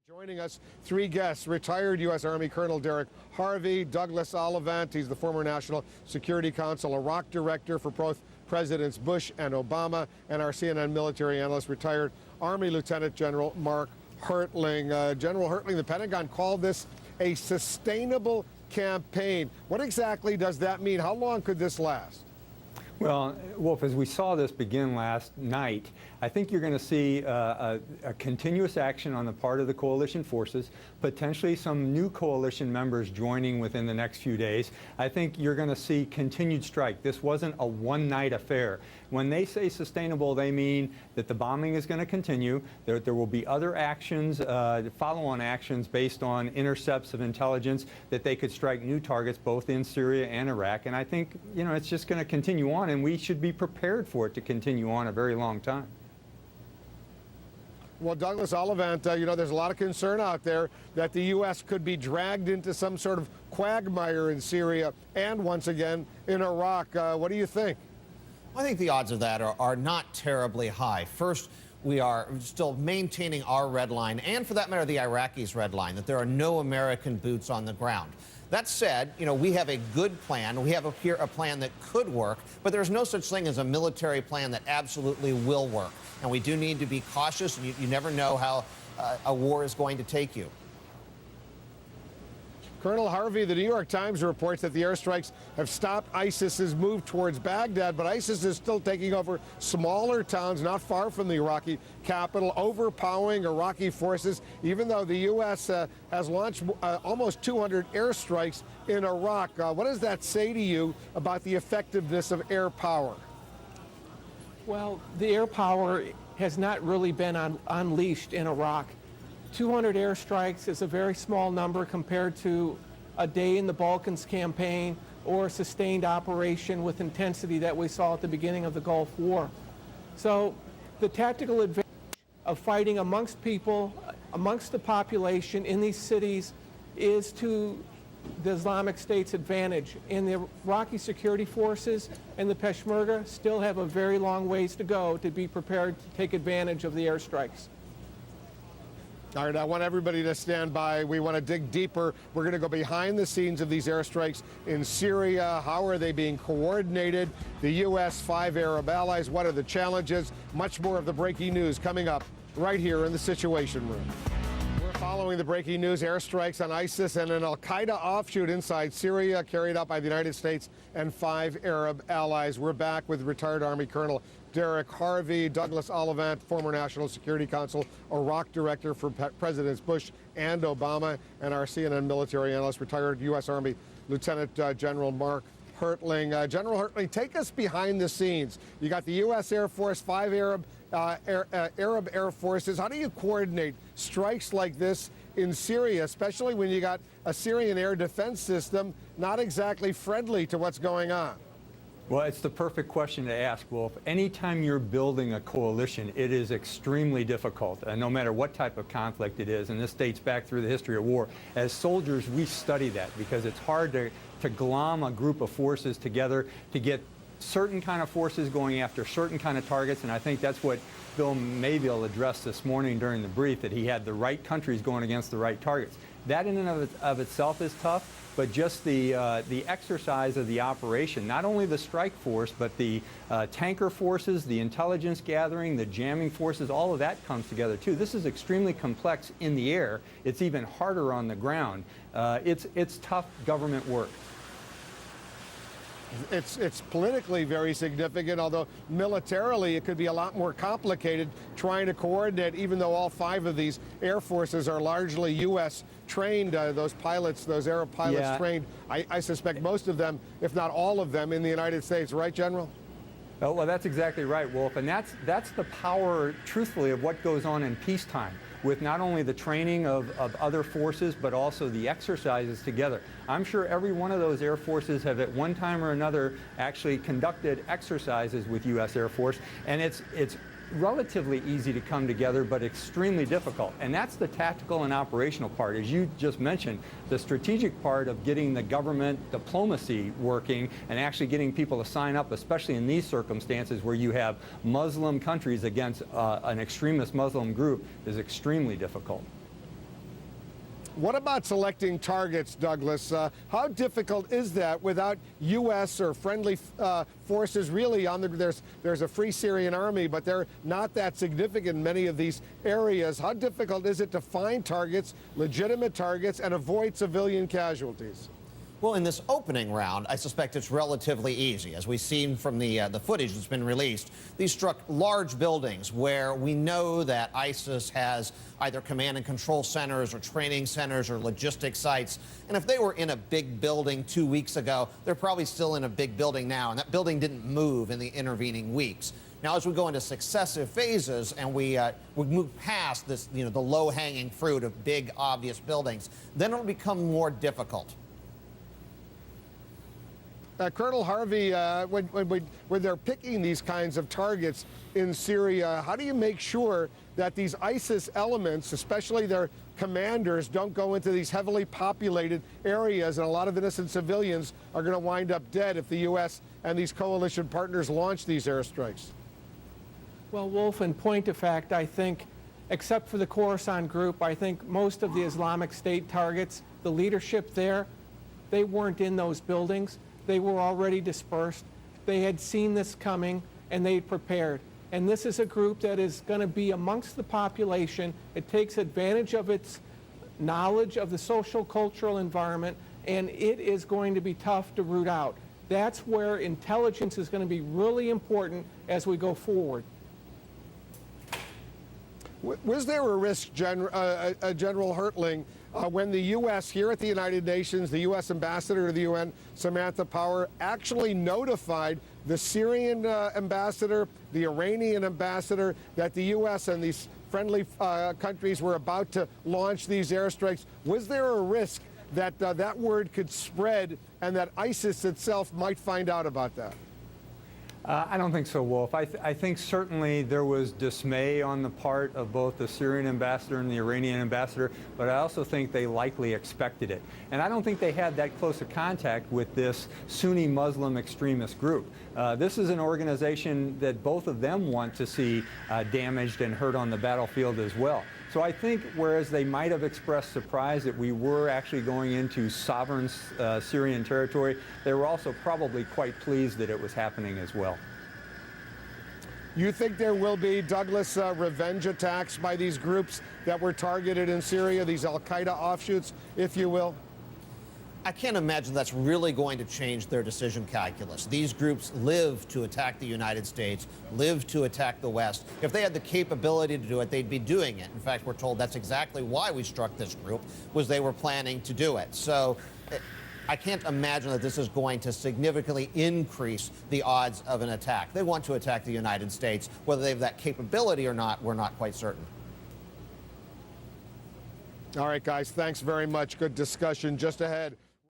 Joining us, three guests: retired U.S. Army Colonel Derek Harvey, Douglas Ollivant, he's the former National Security Council Iraq Director for both Presidents Bush and Obama, and our CNN military analyst, retired Army Lieutenant General Mark Hertling. General Hertling, the Pentagon called this a sustainable campaign. What exactly does that mean? How long could this last? Well, Wolf, as we saw this begin last night, I think you're going to see a continuous action on the part of the coalition forces, potentially some new coalition members joining within the next few days. I think you're going to see continued strike. This wasn't a one-night affair. When they say sustainable, they mean that the bombing is going to continue. There will be other actions, follow-on actions based on intercepts of intelligence that they could strike new targets both in Syria and Iraq. And I think, you know, it's just going to continue on, and we should be prepared for it to continue on a very long time. Well, Douglas Ollivant, you know, there's a lot of concern out there that the U.S. could be dragged into some sort of quagmire in Syria and once again in Iraq. What do you think? I think the odds of that are not terribly high. First, we are still maintaining our red line, and for that matter, the Iraqis' red line, that there are no American boots on the ground. That said, you know, we have a good plan. We have a plan that could work, but there's no such thing as a military plan that absolutely will work. And we do need to be cautious, and you never know how a war is going to take you. Colonel Harvey, the New York Times reports that the airstrikes have stopped ISIS's move towards Baghdad, but ISIS is still taking over smaller towns not far from the Iraqi capital, overpowering Iraqi forces, even though the U.S. Has launched almost 200 airstrikes in Iraq. What does that say to you about the effectiveness of air power? Well, the air power has not really been unleashed in Iraq. 200 airstrikes is a very small number compared to a day in the Balkans campaign or a sustained operation with intensity that we saw at the beginning of the Gulf War. So the tactical advantage of fighting amongst people, amongst the population in these cities is to the Islamic State's advantage. And the Iraqi security forces and the Peshmerga still have a very long ways to go to be prepared to take advantage of the airstrikes. All right, I want everybody to stand by. We want to dig deeper. We're going to go behind the scenes of these airstrikes in Syria. How are they being coordinated? The U.S., 5 Arab allies, what are the challenges? Much more of the breaking news coming up right here in the Situation Room. We're following the breaking news: airstrikes on ISIS and an al-Qaeda offshoot inside Syria carried out by the United States and 5 Arab allies. We're back with retired Army Colonel Derek Harvey, Douglas Ollivant, former National Security Council Iraq Director for Presidents Bush and Obama, and our CNN military analyst, retired U.S. Army Lieutenant General Mark Hertling. General Hertling, take us behind the scenes. You got the U.S. Air Force, 5 Arab Air Forces. How do you coordinate strikes like this in Syria, especially when you got a Syrian air defense system not exactly friendly to what's going on? Well, it's the perfect question to ask, Wolf. Anytime you're building a coalition, it is extremely difficult, no matter what type of conflict it is, and this dates back through the history of war. As soldiers, we study that because it's hard to glom a group of forces together to get certain kind of forces going after certain kind of targets, and I think that's what Bill Mayville addressed this morning during the brief, that he had the right countries going against the right targets. That in and of itself is tough, but just the exercise of the operation, not only the strike force, but the tanker forces, the intelligence gathering, the jamming forces, all of that comes together too. This is extremely complex in the air. It's even harder on the ground. It's tough government work. It's politically very significant, although militarily it could be a lot more complicated trying to coordinate, even though all 5 of these air forces are largely U.S. trained. Those pilots, those Arab pilots trained, I suspect most of them, if not all of them, in the United States. Right, General? Oh, well, that's exactly right, Wolf. And that's the power, truthfully, of what goes on in peacetime, with not only the training of other forces, but also the exercises together. I'm sure every one of those air forces have at one time or another actually conducted exercises with U.S. Air Force, and it's relatively easy to come together, but extremely difficult. And that's the tactical and operational part. As you just mentioned, the strategic part of getting the government diplomacy working and actually getting people to sign up, especially in these circumstances where you have Muslim countries against an extremist Muslim group, is extremely difficult. What about selecting targets, Douglas? How difficult is that without U.S. or friendly forces really on the? There's a Free Syrian Army, but they're not that significant in many of these areas. How difficult is it to find targets, legitimate targets, and avoid civilian casualties? Well, in this opening round, I suspect it's relatively easy. As we've seen from the footage that's been released, these struck large buildings where we know that ISIS has either command and control centers or training centers or logistics sites. And if they were in a big building 2 weeks ago, they're probably still in a big building now, and that building didn't move in the intervening weeks. Now, as we go into successive phases and we move past this, the low-hanging fruit of big, obvious buildings, then it'll become more difficult. Colonel Harvey, when they're picking these kinds of targets in Syria, how do you make sure that these ISIS elements, especially their commanders, don't go into these heavily populated areas and a lot of innocent civilians are going to wind up dead if the U.S. and these coalition partners launch these airstrikes? Well, Wolf, in point of fact, I think, except for the Khorasan group, I think most of the Islamic State targets, the leadership there, they weren't in those buildings. They were already dispersed. They had seen this coming, and they prepared. And this is a group that is going to be amongst the population. It takes advantage of its knowledge of the social cultural environment, and it is going to be tough to root out. That's where intelligence is going to be really important as we go forward. Was there a risk, General Hertling, when the U.S. here at the United Nations, the U.S. ambassador to the UN, Samantha Power, actually notified the Syrian ambassador, the Iranian ambassador, that the U.S. and these friendly countries were about to launch these airstrikes? Was there a risk that that word could spread and that ISIS itself might find out about that? I don't think so, Wolf. I think certainly there was dismay on the part of both the Syrian ambassador and the Iranian ambassador, but I also think they likely expected it. And I don't think they had that close a contact with this Sunni Muslim extremist group. This is an organization that both of them want to see damaged and hurt on the battlefield as well. So I think whereas they might have expressed surprise that we were actually going into sovereign Syrian territory, they were also probably quite pleased that it was happening as well. You think there will be, Douglas, revenge attacks by these groups that were targeted in Syria, these al-Qaeda offshoots, if you will? I can't imagine that's really going to change their decision calculus. These groups live to attack the United States, live to attack the West. If they had the capability to do it, they'd be doing it. In fact, we're told that's exactly why we struck this group, was they were planning to do it. So I can't imagine that this is going to significantly increase the odds of an attack. They want to attack the United States. Whether they have that capability or not, we're not quite certain. All right, guys, thanks very much. Good discussion just ahead.